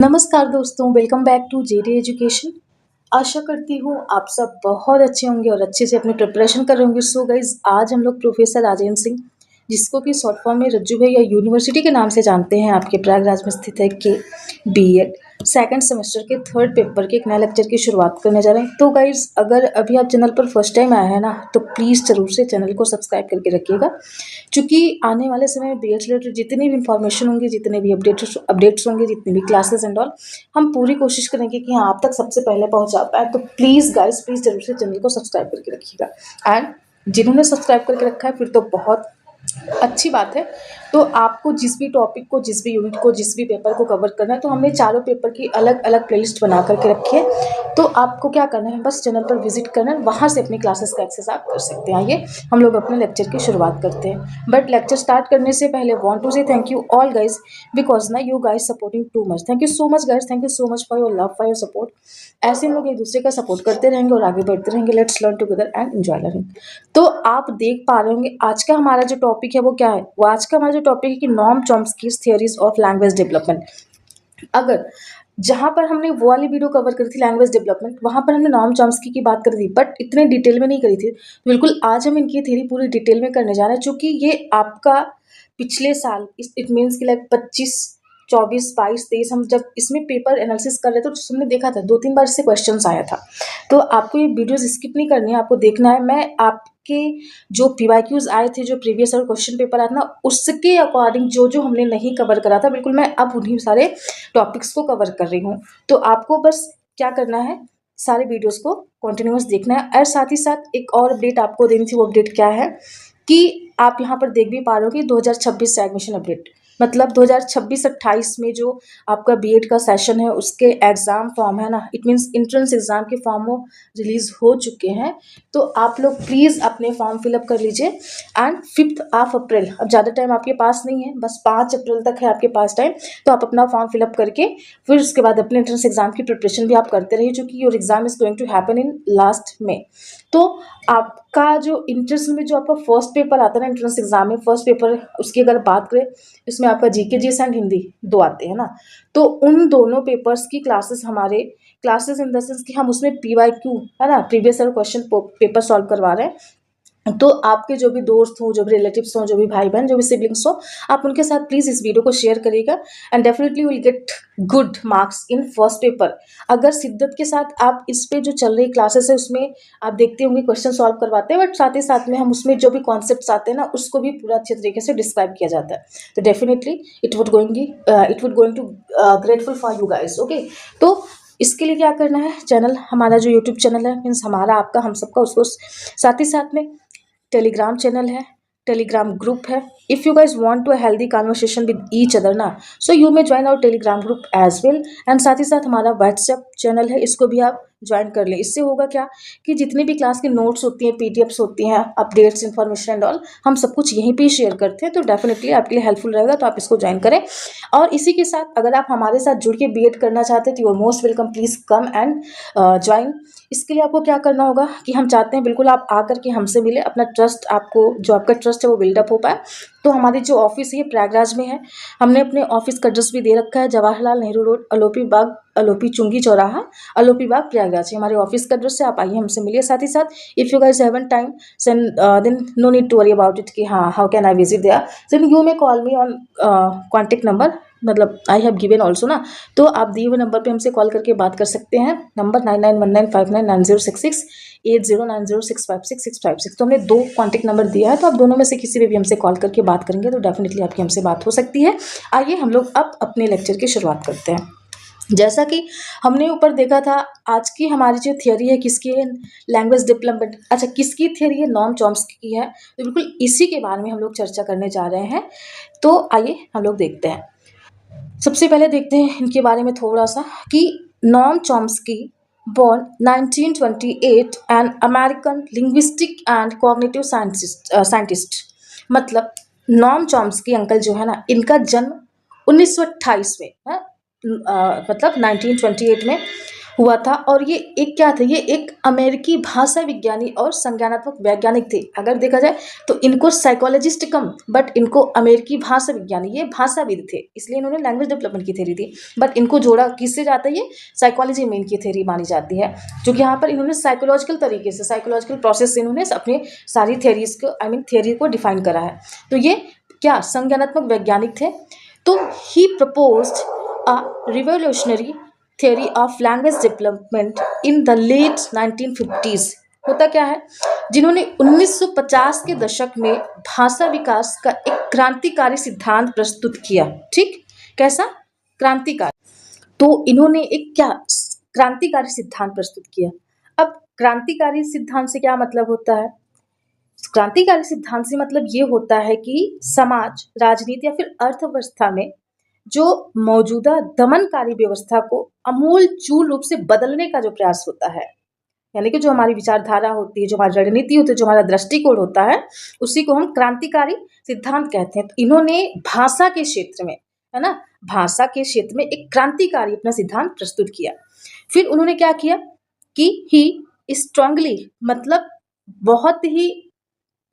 नमस्कार दोस्तों, welcome back to JD education. आशा करती हूँ आप सब बहुत अच्छे होंगे और अच्छे से अपनी प्रिपरेशन कर रहे होंगे। सो गाइज, आज हम लोग प्रोफेसर राजेंद्र सिंह, जिसको कि शॉर्ट फॉर्म में रज्जू भैया यूनिवर्सिटी के नाम से जानते हैं, आपके प्रयागराज में स्थित है, के बीएड सेकंड सेमेस्टर के थर्ड पेपर के एक नए लेक्चर की शुरुआत करने जा रहे हैं। तो गाइज, अगर अभी आप चैनल पर फर्स्ट टाइम आए हैं ना, तो प्लीज़ ज़रूर से चैनल को सब्सक्राइब करके रखिएगा, क्योंकि आने वाले समय में बीएड से रिलेटेड जितनी भी इंफॉर्मेशन होंगी, जितने भी अपडेट्स होंगे, जितनी भी क्लासेस एंड ऑल, हम पूरी कोशिश करेंगे कि हाँ आप तक सबसे पहले पहुंचा पाए। तो प्लीज़ गाइस, प्लीज़ जरूर से चैनल को सब्सक्राइब करके रखिएगा। एंड जिन्होंने सब्सक्राइब करके रखा है फिर तो बहुत अच्छी बात है। तो आपको जिस भी टॉपिक को, जिस भी यूनिट को, जिस भी पेपर को कवर करना है, तो हमने चारों पेपर की अलग अलग प्लेलिस्ट बना करके रखी है। तो आपको क्या करना है, बस चैनल पर विजिट करना है, वहाँ से अपनी क्लासेस का एक्सेस आप कर सकते हैं। आइए हम लोग अपने लेक्चर की शुरुआत करते हैं। बट लेक्चर स्टार्ट करने से पहले want to say thank you all guys, because ना you guys supporting too much. Thank you so much guys, thank you so much for your love, for your support. ऐसे हम लोग एक दूसरे का सपोर्ट करते रहेंगे और आगे बढ़ते रहेंगे। Let's learn together and enjoy learning. तो आप देख पा रहे होंगे आज का हमारा जो टॉपिक है वो क्या है। वो आज का हमारा जो टॉपिक है कि नॉर्म Chomsky's theories of language development. अगर जहाँ पर हमने वो वाली वीडियो कवर करी थी लैंग्वेज डेवलपमेंट, वहाँ पर हमने नॉर्म चॉम्स्की की बात करी थी, बट इतने डिटेल में नहीं करी थी। बिल्कुल आज हम इनकी थ्योरी पूरी डिटेल में करने जा रहे हैं, क्योंकि ये आपका पिछले साल इट मीन्स कि लाइक 25, 24, 22, 23 हम जब इसमें पेपर एनालिसिस कर रहे थे तो हमने देखा था 2-3 बार इससे क्वेश्चन आया था। तो आपको ये वीडियोज स्किप नहीं करनी है, आपको देखना है। मैं आपके जो पीवाईक्यूज आए थे, जो प्रीवियस और क्वेश्चन पेपर आया था ना, उसके अकॉर्डिंग जो जो हमने नहीं कवर करा था, बिल्कुल मैं अब उन्हीं सारे टॉपिक्स को कवर कर रही हूँ। तो आपको बस क्या करना है, सारे वीडियोस को कंटिन्यूअस देखना है। और साथ ही साथ एक और अपडेट आपको देनी थी। वो अपडेट क्या है कि आप यहाँ पर देख भी पा रहे हो कि 2026 से एडमिशन अपडेट, मतलब 2026-28 में जो आपका बीएड का सेशन है उसके एग्ज़ाम फॉर्म है ना, इट मीन्स इंट्रेंस एग्ज़ाम के फॉर्म वो रिलीज़ हो चुके हैं। तो आप लोग प्लीज़ अपने फॉर्म फिलअप कर लीजिए। एंड 5 अप्रैल, अब ज़्यादा टाइम आपके पास नहीं है, बस 5 अप्रैल तक है आपके पास टाइम। तो आप अपना फॉर्म फिलअप करके फिर उसके बाद अपने एंट्रेंस एग्ज़ाम की प्रिपरेशन भी आप करते रहिए, क्योंकि your exam is going to happen in last में। तो आपका जो इंट्रेंस में जो आपका फर्स्ट पेपर आता है ना, एंट्रेंस एग्ज़ाम में फर्स्ट पेपर, उसकी अगर बात करें, इसमें आपका जीके जीएस एंड हिंदी 2 आते हैं ना। तो उन दोनों पेपर्स की क्लासेस, हमारे क्लासेस इन द सेंस कि हम उसमें पीवाईक्यू है ना, previous year question paper solve करवा रहे हैं। तो आपके जो भी दोस्त हों, जो भी रिलेटिव्स हों, जो भी भाई बहन, जो भी सिबलिंग्स हों, आप उनके साथ प्लीज़ इस वीडियो को शेयर करिएगा। And definitely will get good marks in first paper. अगर शिद्दत के साथ आप इस पे जो चल रही क्लासेस है उसमें आप देखते होंगे क्वेश्चन सॉल्व करवाते हैं, बट साथ ही साथ में हम उसमें जो भी कॉन्सेप्ट्स आते हैं ना, उसको भी पूरा अच्छे तरीके से डिस्क्राइब किया जाता है। तो definitely it would going to grateful for you guys. Okay, तो इसके लिए क्या करना है, चैनल हमारा जो यूट्यूब चैनल है, मीन्स हमारा, आपका, हम सबका, उसको साथ ही साथ में टेलीग्राम चैनल है, टेलीग्राम ग्रुप है। If you guys want to healthy conversation with each other ना, so you may join our Telegram group as well. And साथ ही साथ हमारा व्हाट्सएप चैनल है, इसको भी आप ज्वाइन कर लें। इससे होगा क्या कि जितनी भी क्लास की नोट्स होती हैं, पीडीएफ्स होती हैं, अपडेट्स, इन्फॉर्मेशन एंड ऑल, हम सब कुछ यहीं पे शेयर करते हैं। तो डेफिनेटली आपके लिए हेल्पफुल रहेगा, तो आप इसको ज्वाइन करें। और इसी के साथ अगर आप हमारे साथ जुड़ के बीएड करना चाहते हैं तो you are most welcome, please come and join. इसके लिए आपको क्या करना होगा कि हम चाहते हैं बिल्कुल आप आकर के हमसे मिले, अपना ट्रस्ट, आपको जो आपका ट्रस्ट है वो बिल्डअप हो पाए। तो हमारी जो ऑफिस है प्रयागराज में है। हमने अपने ऑफिस का एड्रेस भी दे रखा है, जवाहरलाल नेहरू रोड, अलोपी बाग, अलोपी चुंगी चौराहा, अलोपी बाग, प्रयागराज। हमारे ऑफिस का एड्रेस है, आप आइए हमसे मिलिए। साथ ही साथ if you guys haven't time then no need to worry about it कि हाँ how can I visit there, then you may call me on contact number, मतलब आई हैव गिवन ऑल्सो ना। तो आप दिए हुए नंबर पे हमसे कॉल करके बात कर सकते हैं। नंबर 9919599066, 8090656656। तो हमने 2 कॉन्टेक्ट नंबर दिया है, तो आप दोनों में से किसी पे भी हमसे कॉल करके बात करेंगे तो डेफिनेटली आपकी हमसे बात हो सकती है। आइए हम लोग अब अपने लेक्चर की शुरुआत करते हैं। जैसा कि हमने ऊपर देखा था, आज की हमारी जो थियरी है किसकी है, लैंग्वेज डेवलपमेंट। अच्छा, किसकी थियरी है, नॉर्म चॉम्स्की की है। तो बिल्कुल इसी के बारे में हम लोग चर्चा करने जा रहे हैं। तो आइए हम लोग देखते हैं। सबसे पहले देखते हैं इनके बारे में थोड़ा सा कि norm Chomsky born 1928 an American linguistic and cognitive scientist. मतलब नॉर्म चॉम्स्की अंकल जो है ना, इनका जन्म 1928 में है, मतलब 1928 में हुआ था। और ये एक क्या थे, ये एक अमेरिकी भाषा विज्ञानी और संज्ञानात्मक वैज्ञानिक थे। अगर देखा जाए तो इनको साइकोलॉजिस्ट कम, बट इनको अमेरिकी भाषा विज्ञानी, ये भाषाविद थे, इसलिए इन्होंने लैंग्वेज डेवलपमेंट की थ्योरी दी। बट इनको जोड़ा किससे जाता है, ये साइकोलॉजी में इनकी थ्योरी मानी जाती है, क्योंकि यहाँ पर इन्होंने साइकोलॉजिकल तरीके से, साइकोलॉजिकल प्रोसेस से इन्होंने अपनी सारी थ्योरीज को, थ्योरी को डिफाइन करा है। तो ये क्या संज्ञानात्मक वैज्ञानिक थे। तो he proposed a revolutionary theory of language development in the late 1950s। होता क्या है, जिन्होंने 1950 के दशक में भाषा विकास का एक क्रांतिकारी सिद्धांत प्रस्तुत किया। ठीक, कैसा क्रांतिकारी, तो इन्होंने एक क्या क्रांतिकारी सिद्धांत प्रस्तुत किया। अब क्रांतिकारी सिद्धांत से क्या मतलब होता है, क्रांतिकारी सिद्धांत से मतलब ये होता है कि समाज, राजनीति या फिर अर्थव्यवस्था में जो मौजूदा दमनकारी व्यवस्था को आमूलचूल रूप से बदलने का जो प्रयास होता है, यानी कि जो हमारी विचारधारा होती है, जो हमारी रणनीति होती है, जो हमारा दृष्टिकोण होता है, उसी को हम क्रांतिकारी सिद्धांत कहते हैं। तो इन्होंने भाषा के क्षेत्र में, है ना, भाषा के क्षेत्र में एक क्रांतिकारी अपना सिद्धांत प्रस्तुत किया। फिर उन्होंने क्या किया कि ही स्ट्रांगली, मतलब बहुत ही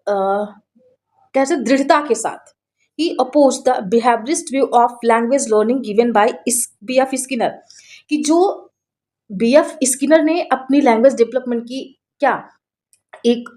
कैसे दृढ़ता के साथ, he opposed the behaviorist view of language learning given by B.F. Skinner, कि जो B.F. स्किनर ने अपनी लैंग्वेज डेवलपमेंट की क्या एक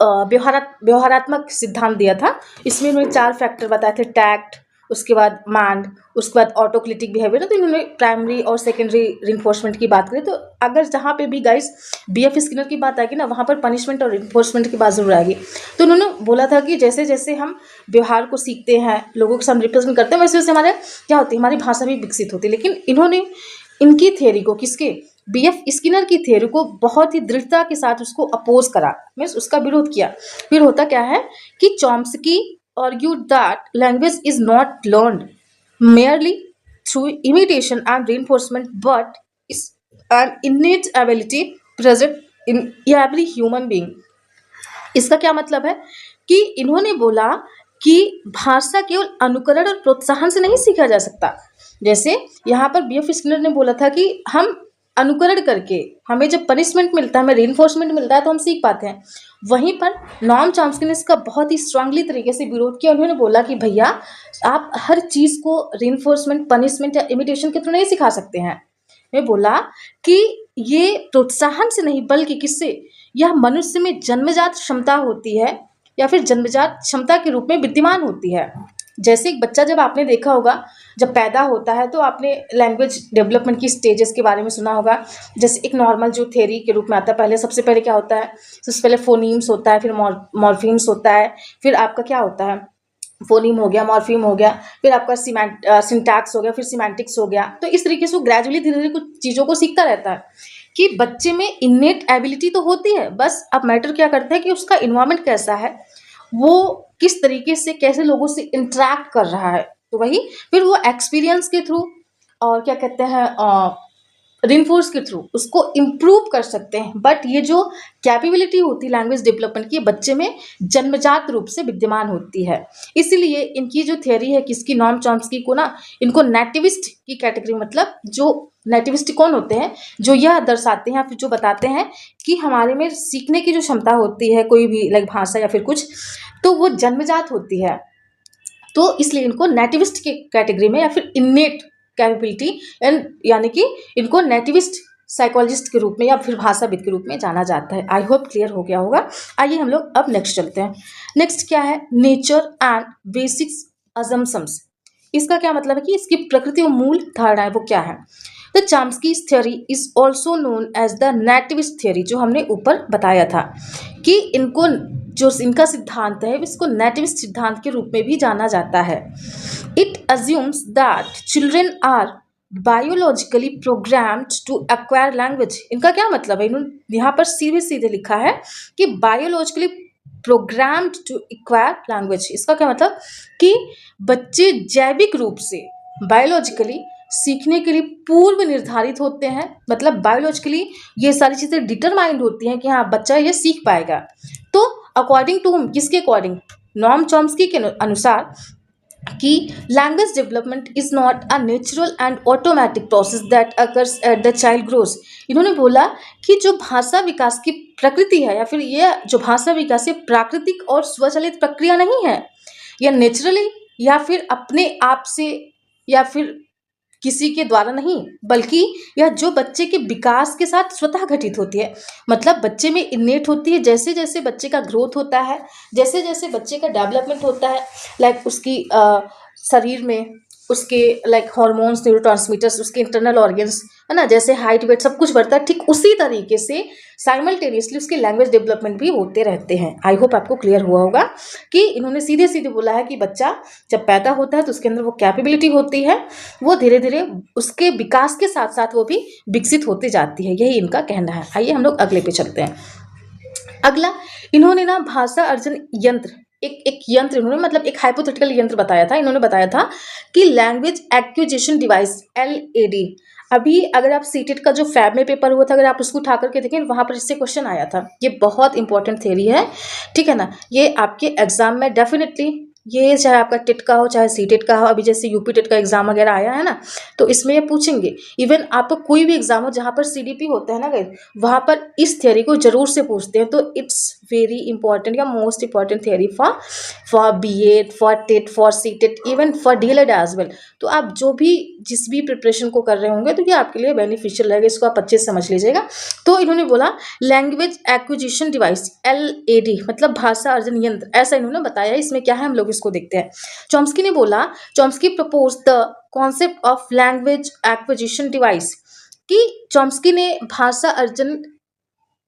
व्यवहारात्मक सिद्धांत दिया था। इसमें उन्होंने 4 फैक्टर बताए थे, टैक्ट, उसके बाद मांड, उसके बाद ऑटोक्लिटिक बिहेवियर। तो इन्होंने प्राइमरी और सेकेंडरी रिइंफोर्समेंट की बात करें, तो अगर जहाँ पे भी गाइस B.F. स्किनर की बात आएगी ना, वहाँ पर पनिशमेंट और रिइंफोर्समेंट की बात जरूर आएगी। तो उन्होंने बोला था कि जैसे जैसे हम व्यवहार को सीखते हैं, लोगों के साथ रिप्रेजेंट करते हैं, वैसे वैसे हमारे क्या होती है, हमारी भाषा भी विकसित होती है। लेकिन इन्होंने इनकी थ्योरी को, किसके, B.F. स्किनर की थ्योरी को बहुत ही दृढ़ता के साथ उसको अपोज करा, मीन्स उसका विरोध किया। फिर होता क्या है कि Chomsky argued that language is not learned merely through imitation and reinforcement, but is an innate ability present in every human being। इसका क्या मतलब है कि इन्होंने बोला कि भाषा केवल अनुकरण और प्रोत्साहन से नहीं सीखा जा सकता। जैसे यहाँ पर B.F. स्किनर ने बोला था कि हम अनुकरण करके, हमें जब पनिशमेंट मिलता है, हमें रिइंफोर्समेंट मिलता है, तो हम सीख पाते हैं। वहीं पर नॉम चॉम्स्की ने इसका बहुत ही स्ट्रांगली तरीके से विरोध किया। उन्होंने बोला कि भैया, आप हर चीज़ को रिइंफोर्समेंट, पनिशमेंट या इमिटेशन के थ्रू नहीं सिखा सकते हैं। मैं बोला कि ये प्रोत्साहन से नहीं, बल्कि किससे, यह मनुष्य में जन्मजात क्षमता होती है, या फिर जन्मजात क्षमता के रूप में विद्यमान होती है। जैसे एक बच्चा, जब आपने देखा होगा, जब पैदा होता है, तो आपने लैंग्वेज डेवलपमेंट की स्टेजेस के बारे में सुना होगा। जैसे एक नॉर्मल जो थ्योरी के रूप में आता है, पहले सबसे पहले क्या होता है, सबसे पहले फोनीम्स होता है, फिर मॉर्फीम्स होता है, फिर आपका क्या होता है, फोनीम हो गया, मॉर्फीम हो गया, फिर आपका सिंटैक्स हो गया, फिर सिमेंटिक्स हो गया। तो इस तरीके से वो ग्रेजुअली धीरे धीरे कुछ चीज़ों को सीखता रहता है कि बच्चे में इन्नेट एबिलिटी तो होती है, बस अब मैटर क्या करता है कि उसका इन्वायरमेंट कैसा है, वो किस तरीके से, कैसे लोगों से इंटरेक्ट कर रहा है। तो वही फिर वो एक्सपीरियंस के थ्रू और क्या कहते हैं, रिइंफोर्स के थ्रू उसको इम्प्रूव कर सकते हैं। बट ये जो कैपेबिलिटी होती है लैंग्वेज डेवलपमेंट की, बच्चे में जन्मजात रूप से विद्यमान होती है। इसीलिए इनकी जो थ्योरी है, किसकी, नॉम चॉम्स्की को ना, इनको नेटिविस्ट की कैटेगरी, मतलब जो नेटिविस्ट कौन होते हैं, जो यह दर्शाते हैं या फिर जो बताते हैं कि हमारे में सीखने की जो क्षमता होती है, कोई भी लाइक भाषा या फिर कुछ, तो वो जन्मजात होती है। तो इसलिए इनको नेटिविस्ट की कैटेगरी में या फिर इन्नेट कैपेबिलिटी, एंड यानी कि इनको नेटिविस्ट साइकोलॉजिस्ट के रूप में या फिर भाषाविद के रूप में जाना जाता है। आई होप क्लियर हो गया होगा। आइए हम लोग अब नेक्स्ट चलते हैं। नेक्स्ट क्या है, नेचर एंड बेसिक्स अजम्पशंस। इसका क्या मतलब है कि इसकी प्रकृति और मूल धारणाएं वो क्या है। The Chomsky's theory is also known as the nativist theory, जो हमने ऊपर बताया था कि इनको, जो इनका सिद्धांत है, इसको नेटिविस्ट सिद्धांत के रूप में भी जाना जाता है। It assumes that children are biologically programmed to acquire language. इनका क्या मतलब है, इन्होंने यहाँ पर सीधे सीधे लिखा है कि biologically programmed to acquire language. इसका क्या मतलब कि बच्चे जैविक रूप से, बायोलॉजिकली सीखने के लिए पूर्व निर्धारित होते हैं, मतलब बायोलॉजिकली ये सारी चीज़ें डिटरमाइंड होती हैं कि हाँ बच्चा ये सीख पाएगा। तो अकॉर्डिंग टू, किसके अकॉर्डिंग, नॉम चॉम्स्की के अनुसार कि language development is not a natural and automatic process that occurs at the child grows. इन्होंने बोला कि जो भाषा विकास की प्रकृति है, या फिर ये जो भाषा विकास ये प्राकृतिक और स्वचालित प्रक्रिया नहीं है, या नेचुरली, या फिर अपने आप से, या फिर किसी के द्वारा नहीं, बल्कि यह जो बच्चे के विकास के साथ स्वतः घटित होती है। मतलब बच्चे में इन्नेट होती है, जैसे जैसे बच्चे का ग्रोथ होता है, जैसे जैसे बच्चे का डेवलपमेंट होता है, लाइक उसकी शरीर में उसके लाइक हार्मोन्स, न्यूरोट्रांसमीटर्स, उसके इंटरनल ऑर्गन्स, है ना, जैसे हाइट वेट सब कुछ बढ़ता है, ठीक उसी तरीके से साइमल्टेनियसली उसके लैंग्वेज डेवलपमेंट भी होते रहते हैं। आई होप आपको क्लियर हुआ होगा कि इन्होंने सीधे सीधे बोला है कि बच्चा जब पैदा होता है तो उसके अंदर वो कैपेबिलिटी होती है, वो धीरे धीरे उसके विकास के साथ साथ वो भी विकसित होती जाती है, यही इनका कहना है। आइए हम लोग अगले पे चलते हैं। अगला, इन्होंने ना भाषा अर्जन यंत्र, एक यंत्र इन्होंने मतलब एक हाइपोथेटिकल यंत्र बताया था। इन्होंने बताया था कि लैंग्वेज एक्विजिशन डिवाइस LAD। अभी अगर आप सीटेट का जो फैब में पेपर हुआ था, अगर आप उसको उठा करके देखें, वहां पर इससे क्वेश्चन आया था। ये बहुत इंपॉर्टेंट थ्योरी है, ठीक है ना। ये आपके एग्जाम में डेफिनेटली, ये चाहे आपका टेट का हो चाहे सीटेट का हो, अभी जैसे यूपी टेट का एग्जाम वगैरह आया है ना, तो इसमें ये पूछेंगे। इवन आपको कोई भी एग्जाम हो जहाँ पर CDP होता है ना गाइस, वहाँ पर इस थ्योरी को जरूर से पूछते हैं। तो इट्स वेरी इंपॉर्टेंट या most important theory for BEd, for TET, for CTET, even for DLED as well. तो आप जो भी जिस भी प्रिपरेशन को कर रहे होंगे तो ये आपके लिए बेनिफिशियल रहेगा, इसको आप अच्छे से समझ लीजिएगा। तो इन्होंने बोला लैंग्वेज एक्विजिशन डिवाइस LAD मतलब भाषा अर्जन यंत्र, ऐसा इन्होंने बताया। इसमें क्या है हम लोग इसको देखते हैं। चॉम्स्की ने बोला, Chomsky propose the concept of language acquisition device, कि चॉम्स्की ने भाषा अर्जन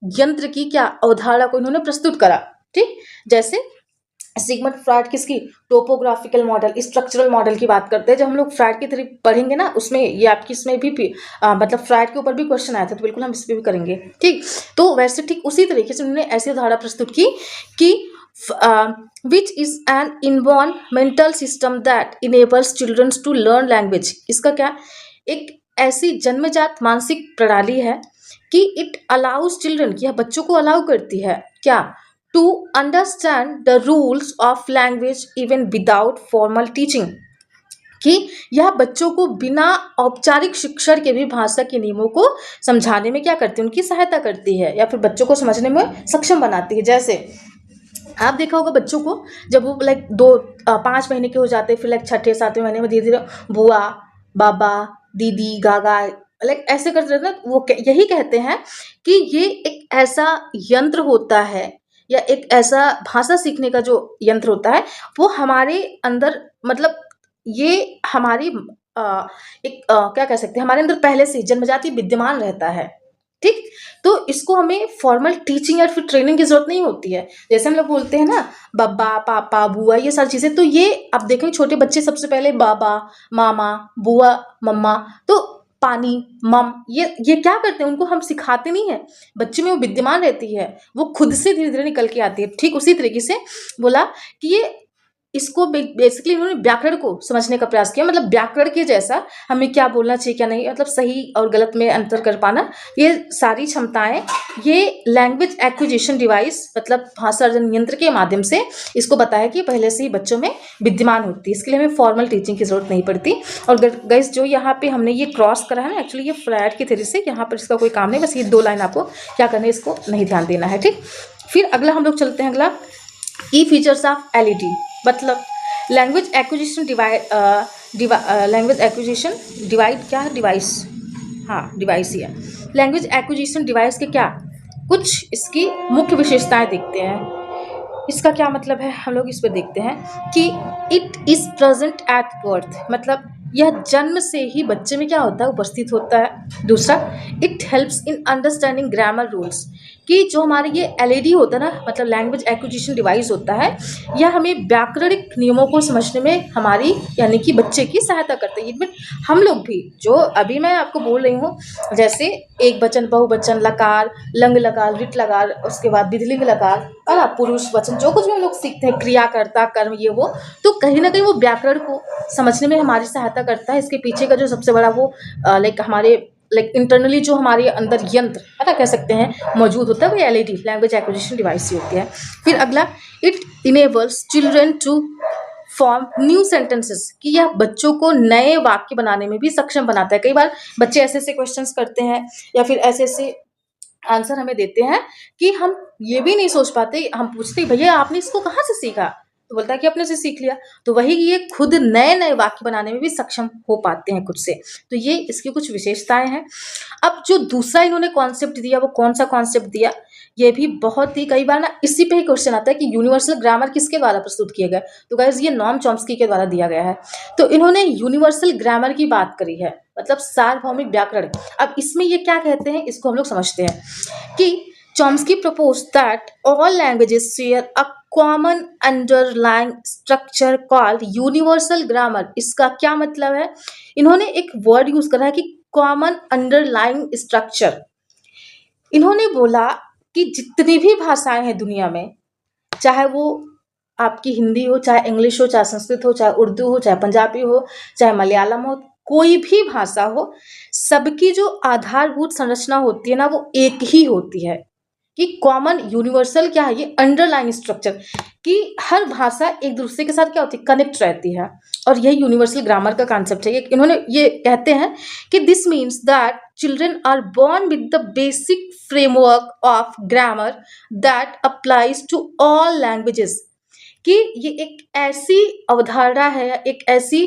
यंत्र की क्या अवधारणा को इन्होंने प्रस्तुत करा। ठीक, जैसे सिगमंड फ्रॉइड किसकी टोपोग्राफिकल मॉडल, स्ट्रक्चरल मॉडल की बात करते हैं। जब हम लोग फ्रॉइड की तरफ पढ़ेंगे ना, उसमें ये आपकी इसमें भी मतलब फ्रॉइड के ऊपर भी क्वेश्चन आया था, तो बिल्कुल हम इस पर भी करेंगे। ठीक, तो वैसे ठीक उसी तरीके से उन्होंने ऐसी धारणा प्रस्तुत की कि which is an inborn mental system that enables childrens to learn language. इसका क्या, एक ऐसी जन्मजात मानसिक प्रणाली है कि इट अलाउज चिल्ड्रन, कि यह बच्चों को अलाउ करती है क्या, to understand the rules of language even without formal teaching, कि यह बच्चों को बिना औपचारिक शिक्षण के भी भाषा के नियमों को समझाने में क्या करती है, उनकी सहायता करती है, या फिर बच्चों को समझने में सक्षम बनाती है। जैसे आप देखा होगा बच्चों को जब वो लाइक 5 महीने के हो जाते हैं, फिर लाइक 6ठे 7वें महीने में धीरे धीरे बुआ, बाबा, दीदी, गागा लाइक ऐसे करते रहते हैं, वो यही कहते हैं कि ये एक ऐसा यंत्र होता है, या एक ऐसा भाषा सीखने का जो यंत्र होता है, वो हमारे अंदर मतलब ये हमारी क्या कह सकते हैं, हमारे अंदर पहले से जन्मजाति विद्यमान रहता है। ठीक, तो इसको हमें फॉर्मल टीचिंग या फिर ट्रेनिंग की जरूरत नहीं होती है। जैसे हम लोग बोलते हैं ना बब्बा, पापा, बुआ, ये सारी चीजें, तो ये आप देखेंगे छोटे बच्चे सबसे पहले बाबा, मामा, बुआ, मम्मा, तो पानी, मम, ये क्या करते हैं, उनको हम सिखाते नहीं है, बच्चे में वो विद्यमान रहती है, वो खुद से धीरे धीरे निकल के आती है। ठीक उसी तरीके से बोला कि ये इसको बेसिकली इन्होंने व्याकरण को समझने का प्रयास किया, मतलब व्याकरण के जैसा हमें क्या बोलना चाहिए क्या नहीं, मतलब सही और गलत में अंतर कर पाना, ये सारी क्षमताएं ये लैंग्वेज एक्विजिशन डिवाइस मतलब भाषा अर्जन यंत्र के माध्यम से इसको बताया कि पहले से ही बच्चों में विद्यमान होती है, इसके लिए हमें फॉर्मल टीचिंग की जरूरत नहीं पड़ती। और गाइस जो यहाँ पे हमने ये क्रॉस करा है ना, एक्चुअली ये फ्रॉइड की थ्योरी से, यहाँ पर इसका कोई काम नहीं, बस ये 2 लाइन आपको क्या करना है, इसको नहीं ध्यान देना है। ठीक, फिर अगला हम लोग चलते हैं, अगला की फीचर्स ऑफ LED मतलब language acquisition language acquisition divide क्या है, डिवाइस, हाँ डिवाइस ही है। लैंग्वेज एक्विजिशन डिवाइस के क्या कुछ इसकी मुख्य विशेषताएं देखते हैं। इसका क्या मतलब है, हम लोग इस पर देखते हैं कि it is present at birth, मतलब यह जन्म से ही बच्चे में क्या होता है, उपस्थित होता है। दूसरा, it helps in understanding grammar rules, कि जो हमारे ये LED होता है ना, मतलब लैंग्वेज एक्विजिशन डिवाइस होता है, यह हमें व्याकरणिक नियमों को समझने में हमारी यानी कि बच्चे की सहायता करते हैं। इनमें हम लोग भी जो अभी मैं आपको बोल रही हूँ, जैसे एक वचन, बहुवचन, लकार, लंग लकार, लिट लकार, उसके बाद विधिलिंग लकार, है ना, पुरुष वचन, जो कुछ भी हम लोग सीखते हैं, क्रिया, कर्ता, कर्म, ये वो, तो कहीं ना कहीं वो व्याकरण को समझने में हमारी सहायता करता है। इसके पीछे का जो सबसे बड़ा वो लाइक हमारे लाइक इंटरनली जो हमारे अंदर यंत्र है ना, कह सकते हैं, मौजूद होता है, वो LED लैंग्वेज एक्विजिशन डिवाइस ही होती है। फिर अगला, it enables children to form new sentences, कि यह बच्चों को नए वाक्य बनाने में भी सक्षम बनाता है। कई बार बच्चे ऐसे ऐसे क्वेश्चंस करते हैं या फिर ऐसे ऐसे आंसर हमें देते हैं कि हम ये भी नहीं सोच पाते। हम पूछते भैया आपने इसको कहाँ से सीखा, तो बोलता है कि अपने से सीख लिया। तो वही ये खुद नए नए वाक्य बनाने में भी सक्षम हो पाते हैं खुद से। तो ये इसकी कुछ विशेषताएं हैं। अब जो दूसरा इन्होंने कॉन्सेप्ट दिया वो कौन सा कॉन्सेप्ट दिया, ये भी बहुत ही कई बार ना इसी पे ही क्वेश्चन आता है कि यूनिवर्सल ग्रामर किसके द्वारा प्रस्तुत किया गया। तो गाइस ये नॉम चॉम्स्की के द्वारा दिया गया है। तो इन्होंने यूनिवर्सल ग्रामर की बात करी है, मतलब सार्वभौमिक व्याकरण। अब इसमें ये क्या कहते हैं इसको हम लोग समझते हैं कि Chomsky proposed that all languages share a common underlying structure called universal grammar। इसका क्या मतलब है, इन्होंने एक वर्ड यूज करा है कि common underlying structure। इन्होंने बोला कि जितनी भी भाषाएं हैं दुनिया में, चाहे वो आपकी हिंदी हो, चाहे इंग्लिश हो, चाहे संस्कृत हो, चाहे उर्दू हो, चाहे पंजाबी हो, चाहे मलयालम हो, कोई भी भाषा हो, सबकी जो आधारभूत संरचना होती है ना वो एक ही होती है। कि कॉमन यूनिवर्सल क्या है, ये अंडरलाइन स्ट्रक्चर, कि हर भाषा एक दूसरे के साथ क्या होती है, कनेक्ट रहती है। और यही यूनिवर्सल ग्रामर का कॉन्सेप्ट है। इन्होंने ये कहते हैं कि this means that children are born with the basic framework of grammar that applies to all languages. कि ये एक ऐसी अवधारणा है, एक ऐसी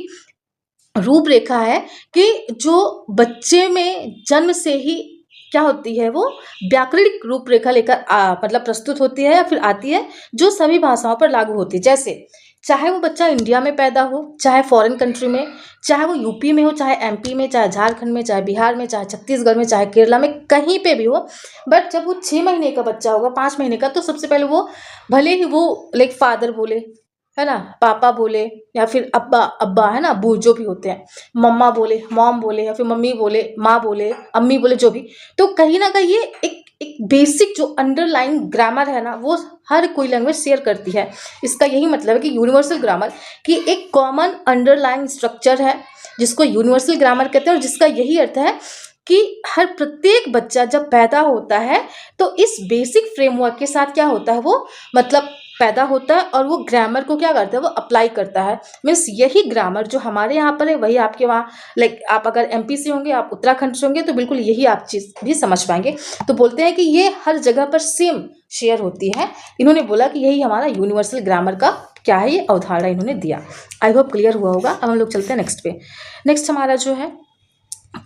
रूपरेखा है कि जो बच्चे में जन्म से ही क्या होती है, वो व्याकरणिक रूपरेखा लेकर मतलब प्रस्तुत होती है या फिर आती है, जो सभी भाषाओं पर लागू होती है। जैसे चाहे वो बच्चा इंडिया में पैदा हो, चाहे फॉरेन कंट्री में, चाहे वो यूपी में हो, चाहे एमपी में, चाहे झारखंड में, चाहे बिहार में, चाहे छत्तीसगढ़ में, चाहे केरला में, कहीं पे भी हो, बट जब वो 6 महीने का बच्चा होगा, 5 महीने का, तो सबसे पहले वो भले ही वो लाइक फादर बोले, है ना, पापा बोले, या फिर अब्बा अब्बा है ना, अब्बू जो भी होते हैं, मम्मा बोले, मॉम बोले, या फिर मम्मी बोले, माँ बोले, अम्मी बोले, जो भी, तो कहीं ना कहीं ये एक बेसिक जो अंडरलाइन ग्रामर है ना वो हर कोई लैंग्वेज शेयर करती है। इसका यही मतलब है कि यूनिवर्सल ग्रामर की एक कॉमन अंडरलाइन स्ट्रक्चर है जिसको यूनिवर्सल ग्रामर कहते हैं, और जिसका यही अर्थ है कि हर प्रत्येक बच्चा जब पैदा होता है तो इस बेसिक फ्रेमवर्क के साथ क्या होता है, वो मतलब पैदा होता है और वो ग्रामर को क्या करता है, वो अप्लाई करता है। मीन्स यही ग्रामर जो हमारे यहाँ पर है वही आपके वहाँ, लाइक आप अगर एमपी से होंगे, आप उत्तराखंड से होंगे, तो बिल्कुल यही आप चीज़ भी समझ पाएंगे। तो बोलते हैं कि ये हर जगह पर सेम शेयर होती है। इन्होंने बोला कि यही हमारा यूनिवर्सल ग्रामर का क्या है, ये अवधारणा इन्होंने दिया। आई होप क्लियर हुआ होगा। अब हम लोग चलते हैं नेक्स्ट पे। नेक्स्ट हमारा जो है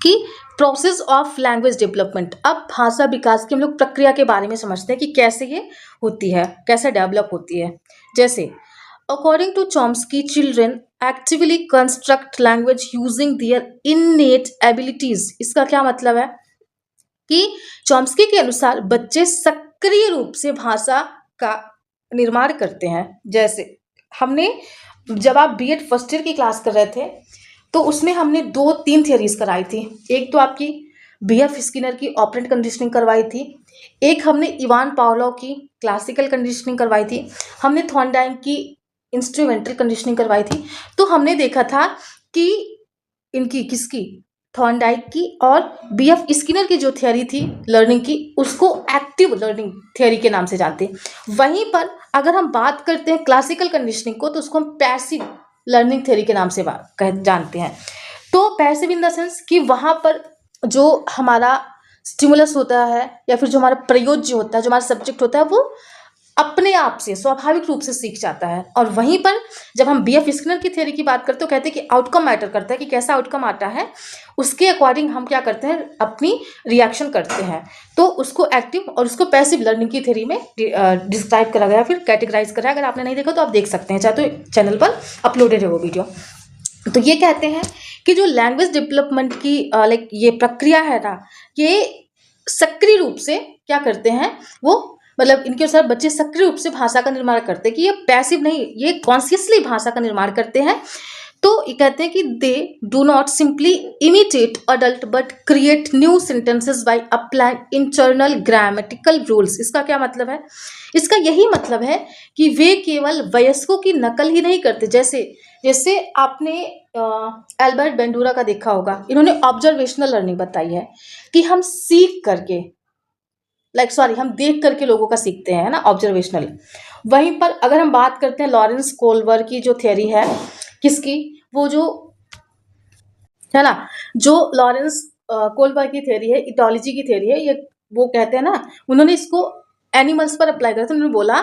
कि प्रोसेस ऑफ लैंग्वेज डेवलपमेंट। अब भाषा विकास की हम लोग प्रक्रिया के बारे में समझते हैं कि कैसे ये होती है, कैसे डेवलप होती है। जैसे according to Chomsky, children actively construct language using their innate abilities. इसका क्या मतलब है कि चॉम्स्की के अनुसार बच्चे सक्रिय रूप से भाषा का निर्माण करते हैं। जैसे हमने जब आप बीएड फर्स्ट ईयर की क्लास कर रहे थे तो उसमें हमने 2-3 थियरीज कराई थी। एक तो आपकी बीएफ स्किनर की ऑपरेंट कंडीशनिंग करवाई थी, एक हमने इवान पावलोव की क्लासिकल कंडीशनिंग करवाई थी, हमने थॉर्नडाइक की इंस्ट्रूमेंटल कंडीशनिंग करवाई थी। तो हमने देखा था कि इनकी किसकी, थॉर्नडाइक की और बीएफ स्किनर की जो थियरी थी लर्निंग की, उसको एक्टिव लर्निंग थियरी के नाम से जानते हैं। वहीं पर अगर हम बात करते हैं क्लासिकल कंडीशनिंग को, तो उसको हम पैसिव लर्निंग थ्योरी के नाम से जानते हैं। तो पैसिव इन द सेंस कि वहाँ पर जो हमारा स्टिमुलस होता है या फिर जो हमारा प्रयोज्य होता है, जो हमारा सब्जेक्ट होता है, वो अपने आप से स्वाभाविक रूप से सीख जाता है। और वहीं पर जब हम बीएफ स्किनर की थ्योरी की बात करते हैं तो कहते हैं कि आउटकम मैटर करता है, कि कैसा आउटकम आता है उसके अकॉर्डिंग हम क्या करते हैं, अपनी रिएक्शन करते हैं। तो उसको एक्टिव और उसको पैसिव लर्निंग की थ्योरी में डिस्क्राइब करा गया, फिर कैटेगराइज करा। अगर आपने नहीं देखा तो आप देख सकते हैं, चाहे तो चैनल पर अपलोडेड है वो वीडियो। तो ये कहते हैं कि जो लैंग्वेज डेवलपमेंट की लाइक ये प्रक्रिया है ना, ये सक्रिय रूप से क्या करते हैं, वो मतलब इनके अनुसार बच्चे सक्रिय रूप से भाषा का निर्माण करते हैं, कि ये पैसिव नहीं, ये कॉन्शियसली भाषा का निर्माण करते हैं। तो ये कहते हैं कि they do not simply imitate adult but create new sentences by applying internal grammatical rules. इसका क्या मतलब है, इसका यही मतलब है कि वे केवल वयस्कों की नकल ही नहीं करते। जैसे आपने एल्बर्ट बेंडूरा का देखा होगा, इन्होंने ऑब्जर्वेशनल लर्निंग बताई है कि हम सीख करके हम देख करके लोगों का सीखते हैं, है ना, ऑब्जर्वेशनल। वहीं पर अगर हम बात करते हैं लॉरेंस कोल्बर की जो थ्योरी है, किसकी, वो जो है ना, जो लॉरेंस कोल्बर की थ्योरी है, इटोलॉजी की थ्योरी है, ये वो कहते हैं ना, उन्होंने इसको एनिमल्स पर अप्लाई करा था। उन्होंने बोला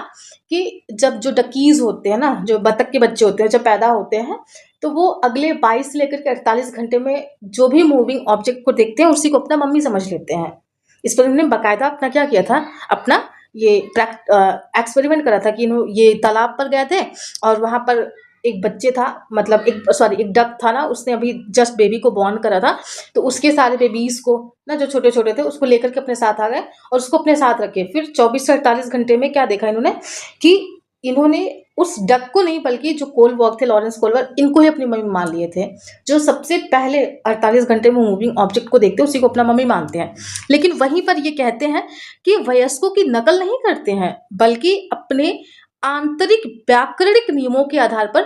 कि जब जो डकीज होते हैं ना, जो बतख के बच्चे होते हैं, जब पैदा होते हैं, तो वो अगले 22 से लेकर के 48 घंटे में जो भी मूविंग ऑब्जेक्ट को देखते हैं उसी को अपना मम्मी समझ लेते हैं। इस पर उन्होंने बाकायदा अपना क्या किया था, अपना ये एक्सपेरिमेंट करा था कि ये तालाब पर गए थे और वहां पर एक बच्चे था, मतलब एक डक था ना, उसने अभी जस्ट बेबी को बॉर्न करा था, तो उसके सारे बेबीज को ना, जो छोटे छोटे थे, उसको लेकर के अपने साथ आ गए और उसको अपने साथ रखे। फिर 24 से 48 घंटे में क्या देखा इन्होंने कि इन्होंने उस डक को नहीं, बल्कि जो कोलबर्ग थे, लॉरेंस कोलबर्ग, इनको ही अपनी मम्मी मान लिए थे। जो सबसे पहले 48 घंटे में मूविंग ऑब्जेक्ट को देखते हैं उसी को अपना मम्मी मानते हैं। लेकिन वहीं पर ये कहते हैं कि वयस्कों की नकल नहीं करते हैं, बल्कि अपने आंतरिक व्याकरणिक नियमों के आधार पर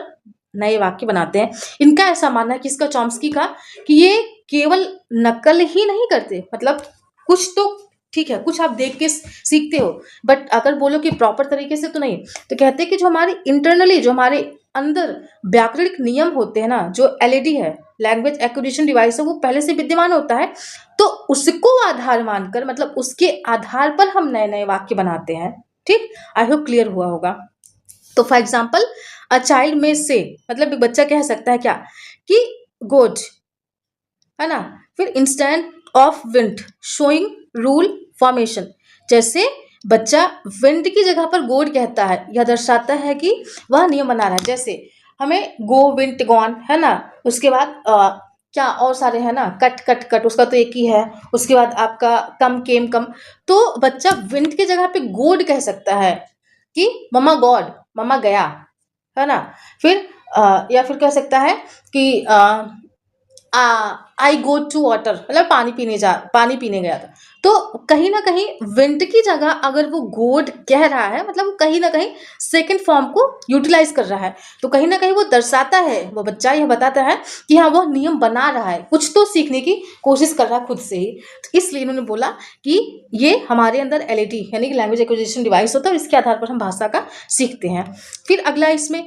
नए वाक्य बनाते हैं। इनका ऐसा मानना है कि इसका, चॉम्स्की का, कि ये केवल नकल ही नहीं करते, मतलब कुछ तो ठीक है, कुछ आप देख के सीखते हो, बट अगर बोलो कि प्रॉपर तरीके से तो नहीं। तो कहते हैं कि जो हमारे इंटरनली, जो हमारे अंदर व्याकरणिक नियम होते हैं ना, जो एलएडी है, लैंग्वेज एक्विजिशन डिवाइस है, वो पहले से विद्यमान होता है, तो उसको आधार मानकर, मतलब उसके आधार पर हम नए नए वाक्य बनाते हैं। ठीक, आई होप क्लियर हुआ होगा। तो फॉर एग्जाम्पल, अ चाइल्ड में से, मतलब एक बच्चा कह सकता है क्या, कि गोड, है ना। फिर instant of wind showing rule formation, जैसे बच्चा विंड की जगह पर गोड कहता है, यह दर्शाता है कि वह नियम बना रहा है। जैसे हमें गो विंड गॉन, है ना, उसके बाद क्या और सारे हैं ना, कट कट कट, उसका तो एक ही है। उसके बाद आपका कम केम कम, तो बच्चा विंड की जगह पे गोड कह सकता है कि मम्मा गॉड, मम्मा गया, है ना। फिर या फिर कह सकता है कि आई गो टू वाटर, मतलब पानी पीने गया था। तो कहीं ना कहीं विंड की जगह अगर वो गोड कह रहा है, मतलब वो कहीं ना कहीं सेकंड फॉर्म को यूटिलाइज कर रहा है, तो कहीं ना कहीं वो दर्शाता है, वो बच्चा यह बताता है कि हाँ, वो नियम बना रहा है, कुछ तो सीखने की कोशिश कर रहा है खुद से ही। तो इसलिए इन्होंने बोला कि ये हमारे अंदर एलएडी यानी कि लैंग्वेज एक्विजिशन डिवाइस होता है, और इसके आधार पर हम भाषा का सीखते हैं। फिर अगला इसमें,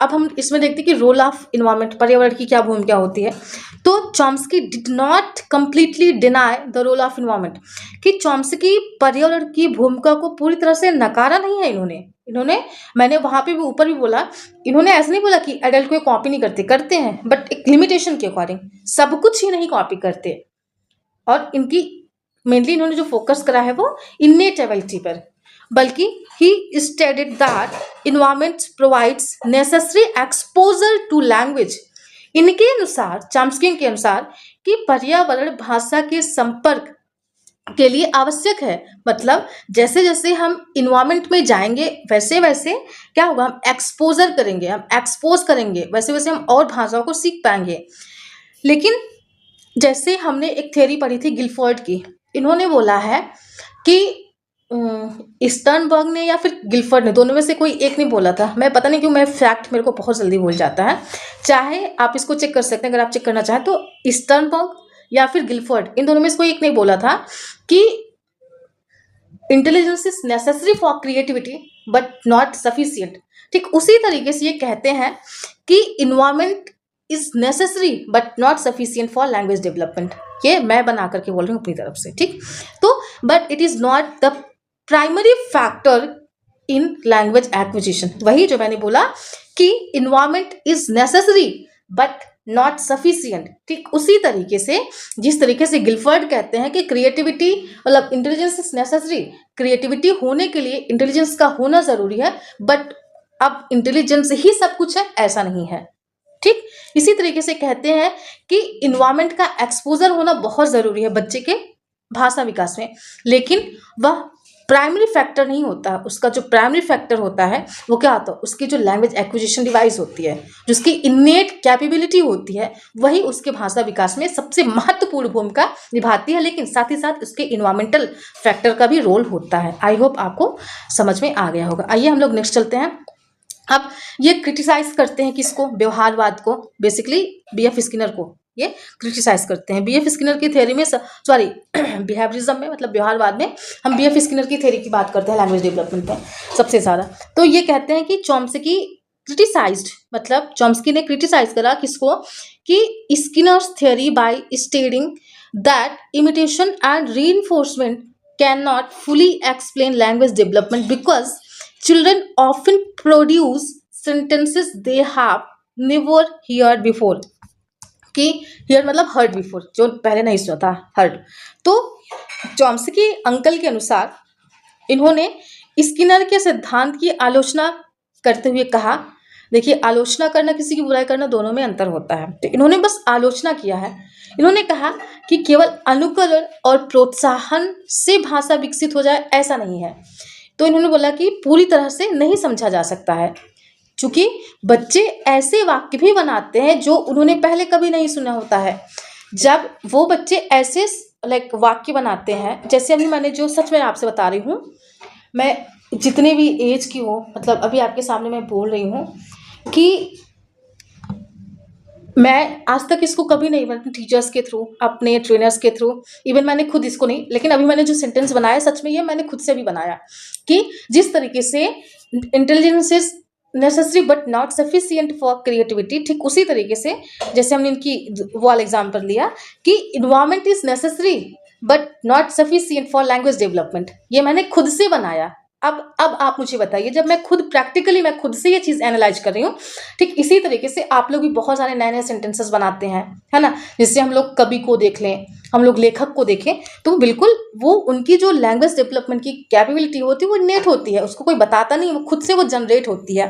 अब हम इसमें देखते हैं कि रोल ऑफ इन्वायरमेंट, पर्यावरण की क्या भूमिका होती है। तो Chomsky did not completely deny the role of environment, कि चॉम्स्की पर्यावरण की भूमिका को पूरी तरह से नकारा नहीं है इन्होंने मैंने वहां पे भी ऊपर भी बोला, इन्होंने ऐसा नहीं बोला कि एडल्ट को कॉपी नहीं करते हैं, बट एक लिमिटेशन के अकॉर्डिंग, सब कुछ ही नहीं कॉपी करते। और इनकी मेनली इन्होंने जो फोकस करा है वो इन्नेट एबिलिटी पर, बल्कि he stated that environment provides necessary exposure to language. इनके अनुसार, चॉम्स्की के अनुसार, कि पर्यावरण भाषा के संपर्क के लिए आवश्यक है। मतलब जैसे जैसे हम इन्वायरमेंट में जाएंगे वैसे वैसे क्या होगा, हम एक्सपोजर करेंगे, हम एक्सपोज करेंगे, वैसे वैसे हम और भाषाओं को सीख पाएंगे। लेकिन जैसे हमने एक थ्योरी पढ़ी थी गिलफोर्ड की, इन्होंने बोला है कि स्टर्नबर्ग ने या फिर गिलफोर्ड ने, दोनों में से कोई एक ने बोला था, मैं पता नहीं क्यों, मैं फैक्ट मेरे को बहुत जल्दी भूल जाता है, चाहे आप इसको चेक कर सकते हैं अगर आप चेक करना चाहें तो। स्टर्नबर्ग या फिर गिलफोर्ड, इन दोनों में से कोई एक ने बोला था कि intelligence is necessary for creativity but not sufficient. ठीक उसी तरीके से ये कहते हैं कि environment is necessary but not sufficient for language development. ये मैं बना करके बोल रही हूँ अपनी तरफ से, ठीक। तो but it is not the primary factor in language acquisition. वही जो मैंने बोला कि environment is necessary but not sufficient, ठीक उसी तरीके से जिस तरीके से गिलफर्ड कहते हैं कि क्रिएटिविटी, मतलब इंटेलिजेंस इज नेसेसरी, क्रिएटिविटी होने के लिए इंटेलिजेंस का होना जरूरी है, बट अब इंटेलिजेंस ही सब कुछ है ऐसा नहीं है। ठीक इसी तरीके से कहते हैं कि इन्वायरमेंट का एक्सपोजर होना बहुत जरूरी है बच्चे के भाषा विकास में, लेकिन वह प्राइमरी फैक्टर नहीं होता। उसका जो प्राइमरी फैक्टर होता है वो क्या होता है, उसकी जो लैंग्वेज एक्विजिशन डिवाइस होती है, जो उसकी इन्नेट कैपेबिलिटी होती है, वही उसके भाषा विकास में सबसे महत्वपूर्ण भूमिका निभाती है, लेकिन साथ ही साथ उसके इन्वायरमेंटल फैक्टर का भी रोल होता है। आई होप आपको समझ में आ गया होगा। आइए हम लोग नेक्स्ट चलते हैं। अब ये क्रिटिसाइज करते हैं किसको, व्यवहारवाद को, बेसिकली बीएफ स्किनर को। ये क्रिटिसाइज करते हैं। बीएफ स्किनर की थ्योरी में सॉरी बिहेवियरिज्म में मतलब व्यवहारवाद में हम बीएफ स्किनर की थ्योरी की बात करते हैं लैंग्वेज डेवलपमेंट में सबसे ज़्यादा। तो ये कहते हैं कि चॉम्स्की क्रिटिसाइज्ड मतलब चॉम्स्की ने क्रिटिसाइज करा किसको कि Skinner's theory by stating that imitation and reinforcement can not fully explain language development because children often produce sentences they have never heard before कि हियर मतलब हर्ड बिफोर, जो पहले नहीं सुना था, हर्ड। तो चॉम्स्की अंकल के अनुसार इन्होंने स्किनर के सिद्धांत की आलोचना करते हुए कहा, देखिए आलोचना करना किसी की बुराई करना दोनों में अंतर होता है, तो इन्होंने बस आलोचना किया है। इन्होंने कहा कि केवल अनुकरण और प्रोत्साहन से भाषा विकसित हो जाए ऐसा नहीं है। तो इन्होंने बोला कि पूरी तरह से नहीं समझा जा सकता है, क्योंकि बच्चे ऐसे वाक्य भी बनाते हैं जो उन्होंने पहले कभी नहीं सुना होता है। जब वो बच्चे ऐसे वाक्य बनाते हैं, जैसे अभी मैंने जो सच में आपसे बता रही हूँ, मैं जितने भी एज की हूँ, मतलब अभी आपके सामने मैं बोल रही हूँ कि मैं आज तक इसको कभी नहीं, अपने टीचर्स के थ्रू, अपने ट्रेनर्स के थ्रू, इवन मैंने खुद इसको नहीं, लेकिन अभी मैंने जो सेंटेंस बनाया सच में ये मैंने खुद से भी बनाया कि जिस तरीके से intelligence is necessary but not sufficient for creativity, ठीक उसी तरीके से जैसे हमने इनकी वो वाला एग्जाम्पल लिया कि environment is necessary but not sufficient for language development, ये मैंने खुद से बनाया। अब आप मुझे बताइए, जब मैं खुद प्रैक्टिकली मैं खुद से ये चीज़ एनालाइज कर रही हूँ, ठीक इसी तरीके से आप लोग भी बहुत सारे नए नए सेंटेंसेस बनाते हैं, है ना। जिससे हम लोग कवि को देख लें, हम लोग लेखक को देखें, तो बिल्कुल वो उनकी जो लैंग्वेज डेवलपमेंट की कैपेबिलिटी होती है वो नेट होती है, उसको कोई बताता नहीं, वो खुद से वो जनरेट होती है।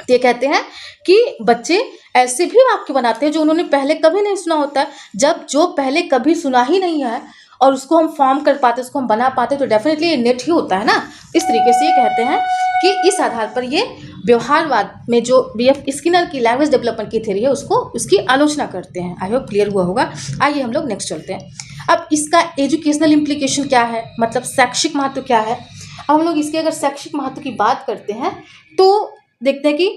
तो ये कहते हैं कि बच्चे ऐसे भी वाक्य बनाते हैं जो उन्होंने पहले कभी नहीं सुना होता है। जब जो पहले कभी सुना ही नहीं है और उसको हम फॉर्म कर पाते, उसको हम बना पाते, तो डेफिनेटली ये नेट ही होता है ना। इस तरीके से ये कहते हैं कि इस आधार पर ये व्यवहारवाद में जो बीएफ स्किनर की लैंग्वेज डेवलपमेंट की थ्योरी है उसको उसकी आलोचना करते हैं। आई होप क्लियर हुआ होगा। आइए हम लोग नेक्स्ट चलते हैं। अब इसका एजुकेशनल इम्प्लीकेशन क्या है, मतलब शैक्षिक महत्व क्या है। अब हम लोग इसके अगर शैक्षिक महत्व की बात करते हैं तो देखते हैं कि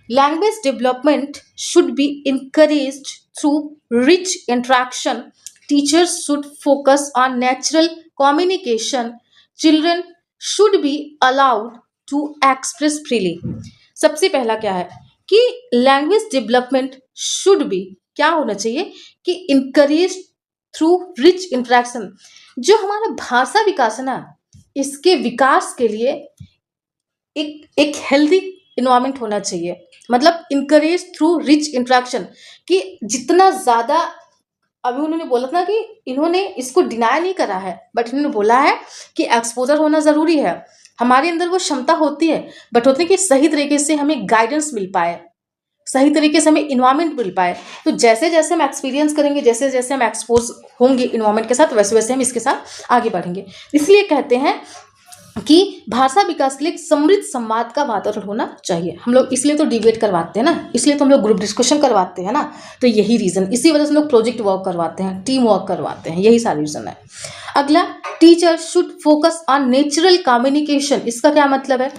language development should be encouraged through rich interaction, teachers should focus on natural communication, children should be allowed to express freely। सबसे पहला क्या है कि लैंग्वेज डेवलपमेंट शुड बी क्या होना चाहिए कि इनकरेज थ्रू रिच इंटरेक्शन। जो हमारा भाषा विकास है ना, इसके विकास के लिए एक हेल्दी इन्वायरमेंट होना चाहिए, मतलब इनकरेज थ्रू रिच इंटरेक्शन, कि जितना ज़्यादा, अभी उन्होंने बोला था कि इन्होंने इसको डिनाई नहीं करा है, बट इन्होंने बोला है कि एक्सपोजर होना ज़रूरी है। हमारे अंदर वो क्षमता होती है, बट होती है कि सही तरीके से हमें गाइडेंस मिल पाए, सही तरीके से हमें इन्वायरमेंट मिल पाए। तो जैसे जैसे हम एक्सपीरियंस करेंगे, जैसे जैसे हम एक्सपोज होंगे इन्वायरमेंट के साथ, वैसे वैसे हम इसके साथ आगे बढ़ेंगे। इसलिए कहते हैं कि भाषा विकास के लिए एक समृद्ध संवाद का वातावरण होना चाहिए। हम लोग इसलिए तो डिबेट करवाते हैं ना, इसलिए तो हम लोग ग्रुप डिस्कशन करवाते हैं ना, तो यही रीज़न, इसी वजह से हम लोग प्रोजेक्ट वर्क करवाते हैं, टीम वर्क करवाते हैं, यही सारा रीज़न है। अगला, teacher should focus on natural communication. इसका क्या मतलब है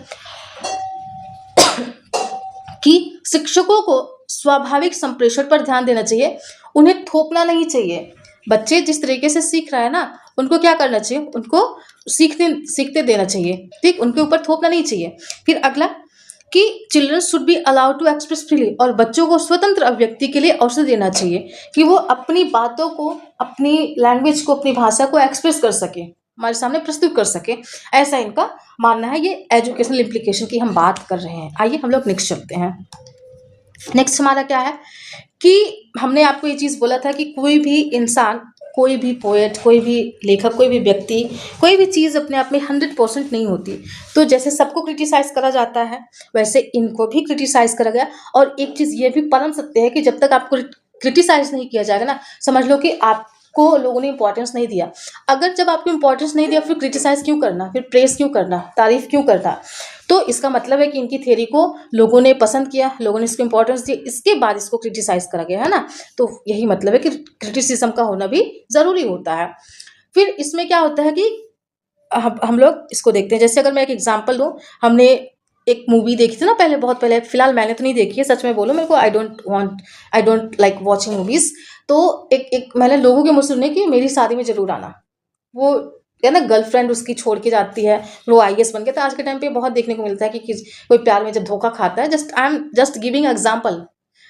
कि शिक्षकों को स्वाभाविक संप्रेषण पर ध्यान देना चाहिए, उन्हें थोपना नहीं चाहिए। बच्चे जिस तरीके से सीख रहा है ना, उनको क्या करना चाहिए, उनको सीखते देना चाहिए, ठीक, उनके ऊपर थोपना नहीं चाहिए। फिर अगला कि children should be allowed to express freely, और बच्चों को स्वतंत्र अभिव्यक्ति के लिए अवसर देना चाहिए कि वो अपनी बातों को, अपनी लैंग्वेज को, अपनी भाषा को एक्सप्रेस कर सके, हमारे सामने प्रस्तुत कर सके, ऐसा इनका मानना है। ये एजुकेशनल इम्प्लीकेशन की हम बात कर रहे हैं। आइए हम लोग नेक्स्ट चलते हैं। नेक्स्ट हमारा क्या है कि हमने आपको ये चीज़ बोला था कि कोई भी इंसान, कोई भी पोएट, कोई भी लेखक, कोई भी व्यक्ति, कोई भी चीज़ अपने आप में 100% नहीं होती। तो जैसे सबको क्रिटिसाइज़ करा जाता है, वैसे इनको भी क्रिटिसाइज़ करा गया। और एक चीज़ ये भी परम सत्य है कि जब तक आपको क्रिटिसाइज़ नहीं किया जाएगा ना, समझ लो कि आपको लोगों ने इंपॉर्टेंस नहीं दिया। अगर जब आपको इंपॉर्टेंस नहीं दिया, फिर क्रिटिसाइज़ क्यों करना, फिर प्रेस क्यों करना, तारीफ़ क्यों करना। तो इसका मतलब है कि इनकी थ्योरी को लोगों ने पसंद किया, लोगों ने इसको इंपॉर्टेंस दी, इसके बाद इसको क्रिटिसाइज़ करा गया, है ना। तो यही मतलब है कि क्रिटिसिज्म का होना भी ज़रूरी होता है। फिर इसमें क्या होता है कि हम लोग इसको देखते हैं। जैसे अगर मैं एक एग्जांपल दूँ, हमने एक मूवी देखी थी ना पहले, बहुत पहले, फिलहाल मैंने तो नहीं देखी है, सच में बोलूं, मेरे को I don't like watching movies. तो एक मैंने लोगों के मुँह से सुने कि मेरी शादी में जरूर आना। वो है ना, गर्लफ्रेंड उसकी छोड़ के जाती है, वो आईएएस बन गया। तो आज के टाइम पे बहुत देखने को मिलता है कि कोई प्यार में जब धोखा खाता है, just I am just giving example,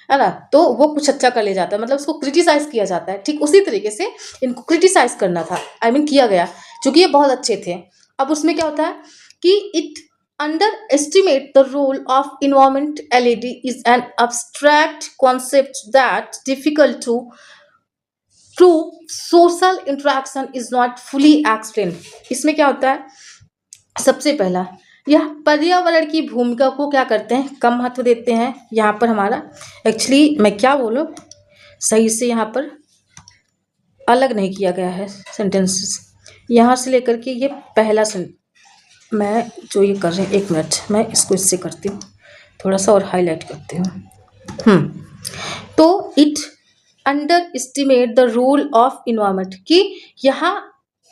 है ना, तो वो कुछ अच्छा कर ले जाता है, मतलब उसको क्रिटिसाइज किया जाता है। ठीक उसी तरीके से इनको क्रिटिसाइज करना था, आई मीन किया गया, क्योंकि ये बहुत अच्छे थे। अब उसमें क्या होता है कि it underestimate the role of environment. LED is an abstract concept that difficult to prove. Social interaction is not fully explained. इसमें क्या होता है, सबसे पहला, यह पर्यावरण की भूमिका को क्या करते हैं, कम महत्व देते हैं। यहाँ पर हमारा एक्चुअली मैं क्या बोलूँ, सही से यहाँ पर अलग नहीं किया गया है सेंटेंसेस, यहाँ से लेकर के ये पहला मैं जो ये कर रहे हैं, 1 मिनट मैं इसको इससे करती हूँ, थोड़ा सा और हाईलाइट करती हूँ। तो it underestimate the role of environment, कि यहाँ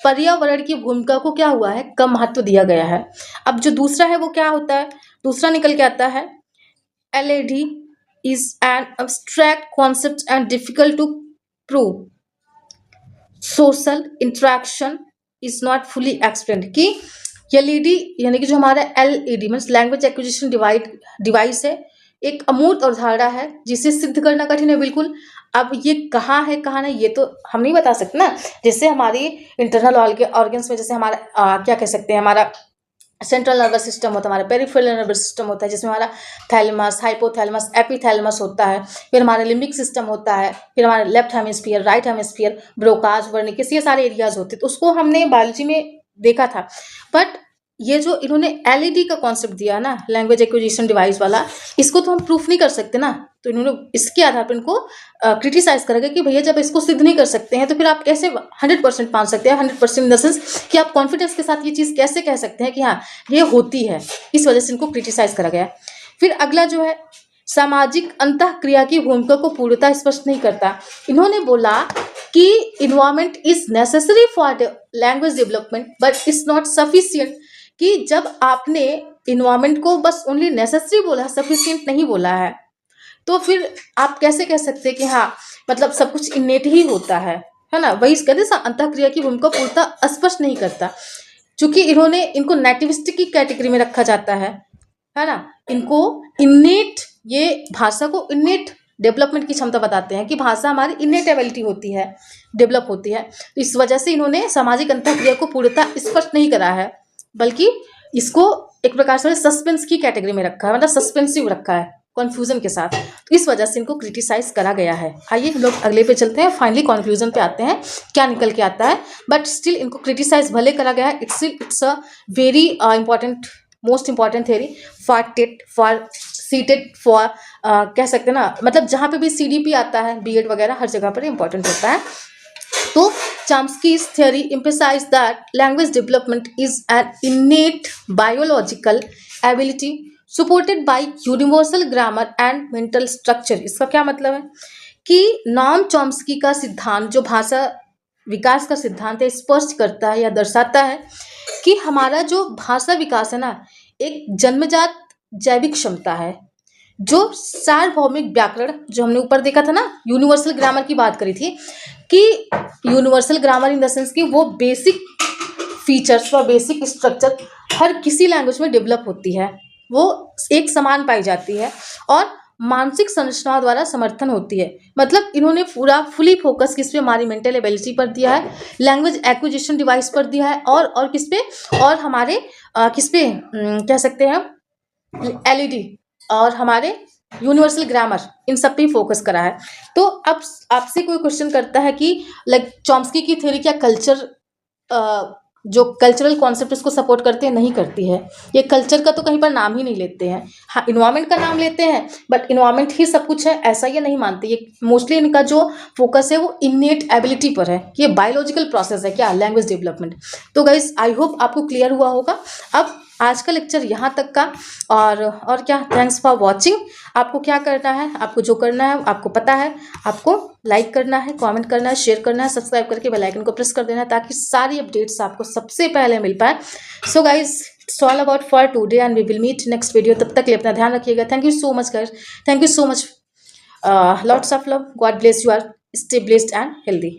पर्यावरण की भूमिका को क्या हुआ है, कम महत्व दिया गया है। अब जो दूसरा है वो क्या होता है, दूसरा निकल के आता है, LED is an abstract concept and difficult to prove. Social interaction is not fully explained, कि LED यानी कि जो हमारा LED means language acquisition device है, एक अमूर्त अवधारणा है जिसे सिद्ध करना कठिन है बिल्कुल। अब ये कहाँ है कहाँ नहीं, ये तो हम नहीं बता सकते ना। जैसे हमारी इंटरनल ऑर्गन्स में, जैसे हमारा क्या कह सकते हैं, हमारा सेंट्रल नर्वस सिस्टम होता है, हमारा पेरिफेरल नर्वस सिस्टम होता है, जिसमें हमारा थैलेमस, हाइपोथैलेमस, एपिथैलेमस होता है, फिर हमारा लिम्बिक सिस्टम होता है, फिर हमारा left hemisphere, right hemisphere, Broca's, Wernicke's, ये सारे एरियाज होते हैं। तो उसको हमने बायोलॉजी में देखा था। बट ये जो इन्होंने LED का कॉन्सेप्ट दिया ना, लैंग्वेज एक्विजिशन डिवाइस वाला, इसको तो हम प्रूफ नहीं कर सकते ना। तो इन्होंने इसके आधार पर इनको क्रिटिसाइज करेगा कि भैया जब इसको सिद्ध नहीं कर सकते हैं तो फिर आप कैसे 100% मान सकते हैं, 100% इन द सेंस कि आप कॉन्फिडेंस के साथ ये चीज़ कैसे कह सकते हैं कि हाँ ये होती है। इस वजह से इनको क्रिटिसाइज करा गया। फिर अगला जो है, सामाजिक अंतःक्रिया की भूमिका को पूर्णतः स्पष्ट नहीं करता। इन्होंने बोला कि environment is necessary for language development but it's not sufficient, कि जब आपने इन्वायरमेंट को बस ओनली नेसेसरी बोला, सफिशिएंट नहीं बोला है, तो फिर आप कैसे कह सकते हैं कि हाँ मतलब सब कुछ इनेट ही होता है ना। वही कहते हैं अंतःक्रिया की भूमिका पूर्णतः स्पष्ट नहीं करता, क्योंकि इनको नेटिविस्टिक की कैटेगरी में रखा जाता है ना। इनको इनेट, ये भाषा को इनेट डेवलपमेंट की क्षमता बताते हैं कि भाषा हमारी इनेट एबिलिटी होती है, डेवलप होती है। तो इस वजह से इन्होंने सामाजिक अंतःक्रिया को पूर्णतः स्पष्ट नहीं करा है, बल्कि इसको एक प्रकार से सस्पेंस की कैटेगरी में रखा है, मतलब सस्पेंसिव रखा है कंफ्यूजन के साथ। तो इस वजह से इनको क्रिटिसाइज करा गया है। आइए हम लोग अगले पे चलते हैं, फाइनली कंक्लूजन पे आते हैं क्या निकल के आता है। बट स्टिल इनको क्रिटिसाइज भले करा गया है, it's a very important, most important theory for TET, for CTET, for कह सकते हैं ना, मतलब जहाँ पे भी CDP आता है, BEd वगैरह हर जगह पर इंपॉर्टेंट होता है। तो Chomsky's theory emphasized that language development is an innate biological ability supported by universal grammar and mental structure। इसका क्या मतलब है कि नॉम चॉम्स्की का सिद्धांत, जो भाषा विकास का सिद्धांत है, स्पष्ट करता है या दर्शाता है कि हमारा जो भाषा विकास है ना, एक जन्मजात जैविक क्षमता है, जो सार्वभौमिक व्याकरण, जो हमने ऊपर देखा था ना, यूनिवर्सल ग्रामर की बात करी थी, कि universal grammar in the sense कि वो बेसिक फीचर्स व बेसिक स्ट्रक्चर हर किसी लैंग्वेज में डेवलप होती है, वो एक समान पाई जाती है और मानसिक संरचनाओं द्वारा समर्थन होती है। मतलब इन्होंने पूरा फुली फोकस किस पे, हमारी मेंटल एबिलिटी पर दिया है, लैंग्वेज एक्विजिशन डिवाइस पर दिया है, और किस पे, और हमारे किस पे कह सकते हैं, LED और हमारे यूनिवर्सल ग्रामर, इन सब पे फोकस करा है। तो अब आपसे कोई क्वेश्चन करता है कि लाइक चॉम्स्की की थ्योरी क्या कल्चर, जो कल्चरल कॉन्सेप्ट उसको सपोर्ट करते हैं, नहीं करती है। ये कल्चर का तो कहीं पर नाम ही नहीं लेते हैं। हाँ, इन्वायरमेंट का नाम लेते हैं, बट इन्वायरमेंट ही सब कुछ है ऐसा ये नहीं मानते। ये मोस्टली इनका जो फोकस है वो इनेट एबिलिटी पर है, ये बायोलॉजिकल प्रोसेस है क्या, लैंग्वेज डेवलपमेंट। तो गाइस आई होप आपको क्लियर हुआ होगा। अब आज का लेक्चर यहाँ तक का, और क्या, थैंक्स फॉर वॉचिंग। आपको क्या करना है, आपको जो करना है आपको पता है, आपको लाइक करना है, कमेंट करना है, शेयर करना है, सब्सक्राइब करके बेल आइकन को प्रेस कर देना है, ताकि सारी अपडेट्स आपको सबसे पहले मिल पाए। So guys it's all about for today and we will meet next video. तब तक के लिए अपना ध्यान रखिएगा। Thank you so much guys, thank you so much, lots of love, God bless you are, stay blessed and healthy.